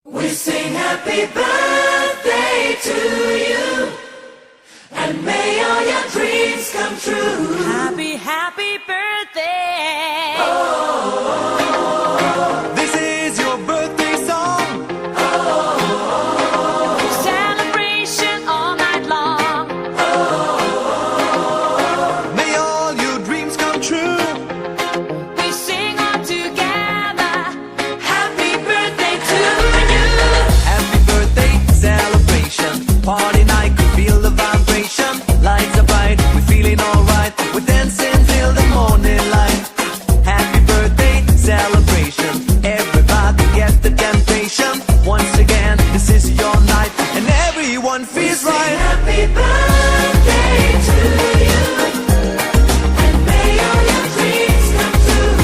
We sing happy birthday to you, and may all your dreams come true. Happy, happy birthday. This is your birthday song. Celebration all night long. May all your dreams come true. We sing all together. Happy birthday to you. Happy birthday celebration. Party night, we feel the vibration. Lights are bright, we're feeling alright. We're dancing till the morning light. Happy birthday celebration. Everybody get the temptation. Once again, this is your night, and everyone feels Sing right. happy birthday to you, and may all your dreams come true.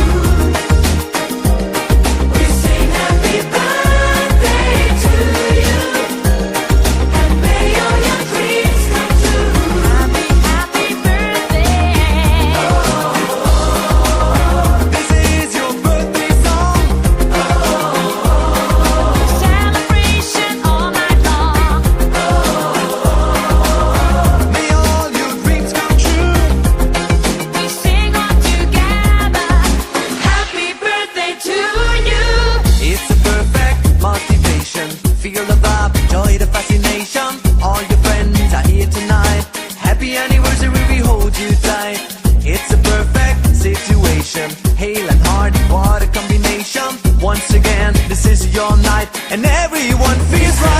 We sing happy birthday to you, and may all your dreams come true. Happy, happy birthday. This is your birthday song. Celebration all night long. May all your dreams come true. We sing all together. Happy birthday to you. It's a perfect motivation. Feel the vibe, enjoy the fascination. All your friends are here tonight. Happy anniversary, we hold you tight. It's a perfect situation. Hale and heart, what a combination. Once again, this is your night, and everyone feels right.